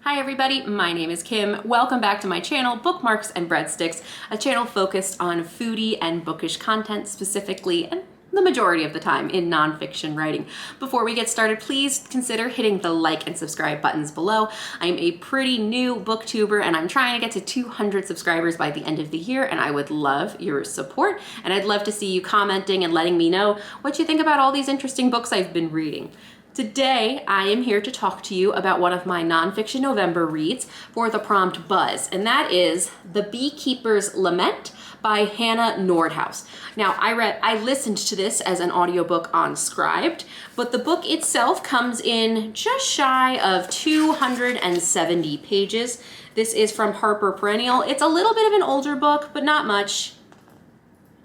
Hi everybody, my name is Kim. Welcome back to my channel, Bookmarks and Breadsticks, a channel focused on foodie and bookish content specifically, and the majority of the time in nonfiction writing. Before we get started, please consider hitting the like and subscribe buttons below. I'm a pretty new booktuber and I'm trying to get to 200 subscribers by the end of the year, and I would love your support, and I'd love to see you commenting and letting me know what you think about all these interesting books I've been reading. Today, I am here to talk to you about one of my nonfiction November reads for the prompt buzz, and that is The Beekeeper's Lament by Hannah Nordhaus. Now, I listened to this as an audiobook on Scribd, but the book itself comes in just shy of 270 pages. This is from Harper Perennial. It's a little bit of an older book, but not much.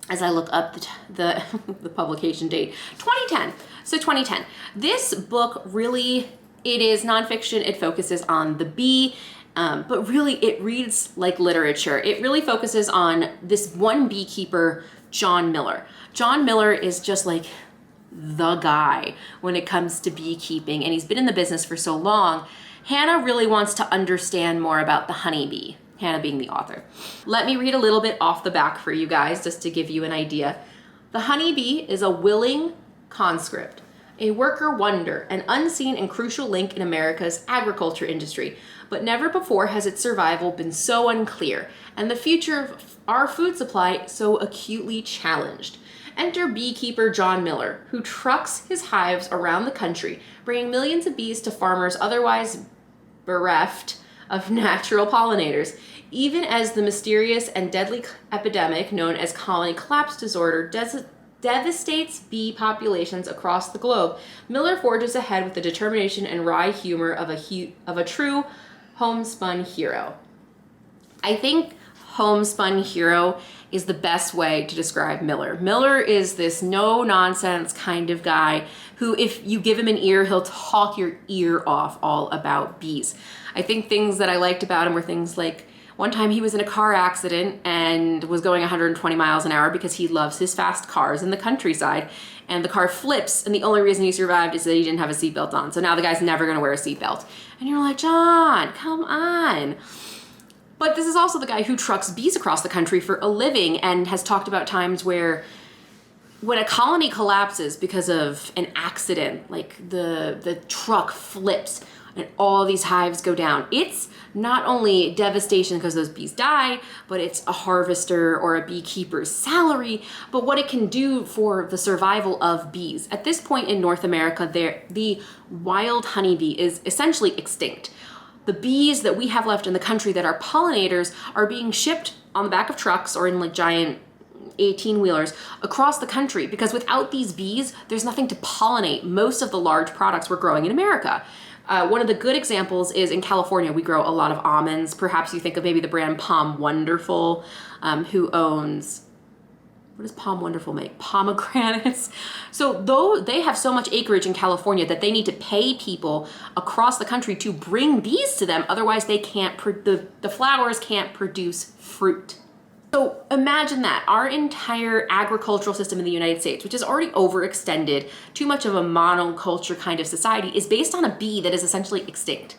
As I look up the publication date, 2010. So 2010. This book really, it is nonfiction. It focuses on the bee, but really it reads like literature. It really focuses on this one beekeeper, John Miller. John Miller is just like the guy when it comes to beekeeping, and he's been in the business for so long. Hannah really wants to understand more about the honeybee. Hannah being the author. Let me read a little bit off the back for you guys just to give you an idea. The honeybee is a willing conscript, a worker wonder, an unseen and crucial link in America's agriculture industry, but never before has its survival been so unclear and the future of our food supply so acutely challenged. Enter beekeeper John Miller, who trucks his hives around the country, bringing millions of bees to farmers otherwise bereft of natural pollinators. Even as the mysterious and deadly epidemic known as colony collapse disorder devastates bee populations across the globe, Miller forges ahead with the determination and wry humor of a true homespun hero. I think homespun hero is the best way to describe Miller. Miller is this no-nonsense kind of guy who, if you give him an ear, he'll talk your ear off all about bees. I think things that I liked about him were things like, one time he was in a car accident and was going 120 miles an hour because he loves his fast cars in the countryside, and the car flips, and the only reason he survived is that he didn't have a seatbelt on. So now the guy's never gonna wear a seatbelt. And you're like, John, come on. But this is also the guy who trucks bees across the country for a living and has talked about times where when a colony collapses because of an accident, like the truck flips and all these hives go down, it's not only devastation because those bees die, but it's a harvester or a beekeeper's salary, but what it can do for the survival of bees. At this point in North America, the wild honeybee is essentially extinct. The bees that we have left in the country that are pollinators are being shipped on the back of trucks or in like giant 18-wheelers across the country, because without these bees, there's nothing to pollinate most of the large products we're growing in America. One of the good examples is in California, we grow a lot of almonds. Perhaps you think of maybe the brand Palm Wonderful, who owns, what does Palm Wonderful make? Pomegranates. So though they have so much acreage in California that they need to pay people across the country to bring bees to them, otherwise they can't, the flowers can't produce fruit. So imagine that, our entire agricultural system in the United States, which is already overextended, too much of a monoculture kind of society, is based on a bee that is essentially extinct.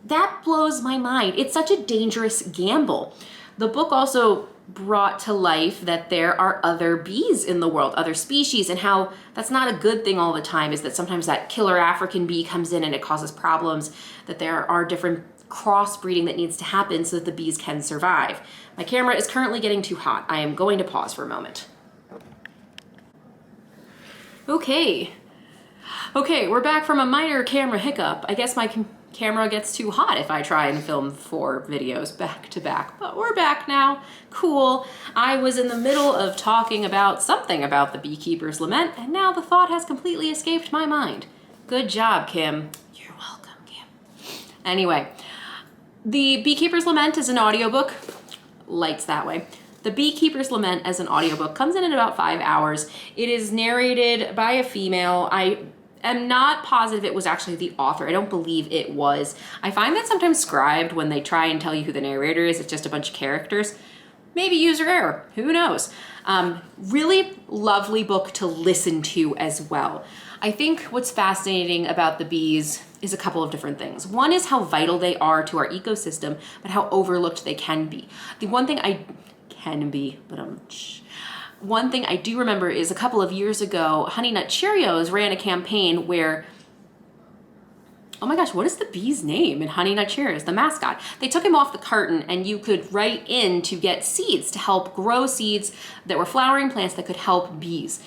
That blows my mind. It's such a dangerous gamble. The book also brought to life that there are other bees in the world, other species, and how that's not a good thing all the time, is that sometimes that killer African bee comes in and it causes problems, that there are different crossbreeding that needs to happen so that the bees can survive. My camera is currently getting too hot. I am going to pause for a moment. Okay, we're back from a minor camera hiccup. I guess my camera gets too hot if I try and film 4 videos back to back, but we're back now. Cool. I was in the middle of talking about something about The Beekeeper's Lament, and now the thought has completely escaped my mind. Good job, Kim. You're welcome, Kim. Anyway, The Beekeeper's Lament is an audiobook. Lights that way. The Beekeeper's Lament as an audiobook comes in about 5 hours. It is narrated by a female. I am not positive it was actually the author. I don't believe it was. I find that sometimes Scribd, when they try and tell you who the narrator is, it's just a bunch of characters. Maybe user error, who knows? Really lovely book to listen to as well. I think what's fascinating about the bees is a couple of different things. One is how vital they are to our ecosystem, but how overlooked they can be. The one thing one thing I do remember is a couple of years ago, Honey Nut Cheerios ran a campaign where, oh my gosh, what is the bee's name in Honey Nut Cheerios, the mascot? They took him off the carton and you could write in to get seeds to help grow seeds that were flowering plants that could help bees.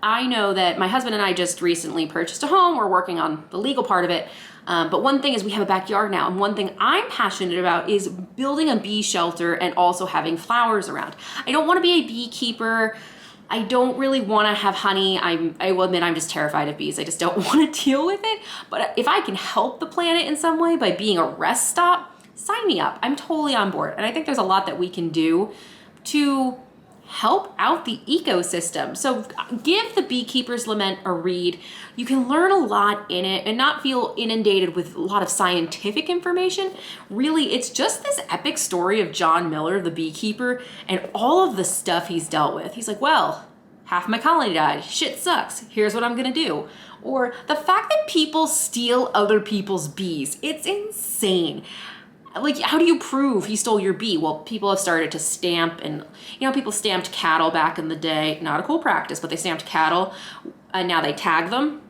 I know that my husband and I just recently purchased a home. We're working on the legal part of it. But one thing is we have a backyard now. And one thing I'm passionate about is building a bee shelter and also having flowers around. I don't want to be a beekeeper. I don't really want to have honey. I will admit I'm just terrified of bees. I just don't want to deal with it. But if I can help the planet in some way by being a rest stop, sign me up. I'm totally on board. And I think there's a lot that we can do to help out the ecosystem. So give The Beekeeper's Lament a read. You can learn a lot in it and not feel inundated with a lot of scientific information. Really, it's just this epic story of John Miller, the beekeeper, and all of the stuff he's dealt with. He's like, well, half my colony died. Shit sucks. Here's what I'm gonna do. Or the fact that people steal other people's bees. It's insane. Like, how do you prove he stole your bee? Well, people have started to stamp, and people stamped cattle back in the day. Not a cool practice, but they stamped cattle, and now they tag them.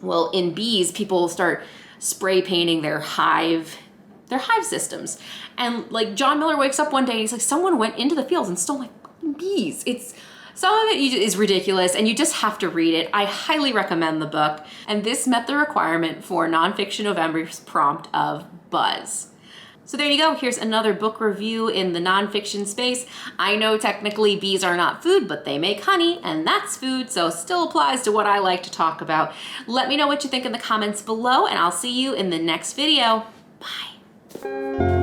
Well, in bees, people start spray painting their hive systems. And like John Miller wakes up one day and he's like, someone went into the fields and stole my fucking bees. Some of it is ridiculous, and you just have to read it. I highly recommend the book. And this met the requirement for Nonfiction November's prompt of buzz. So there you go. Here's another book review in the nonfiction space. I know technically bees are not food, but they make honey, and that's food, so still applies to what I like to talk about. Let me know what you think in the comments below, and I'll see you in the next video. Bye.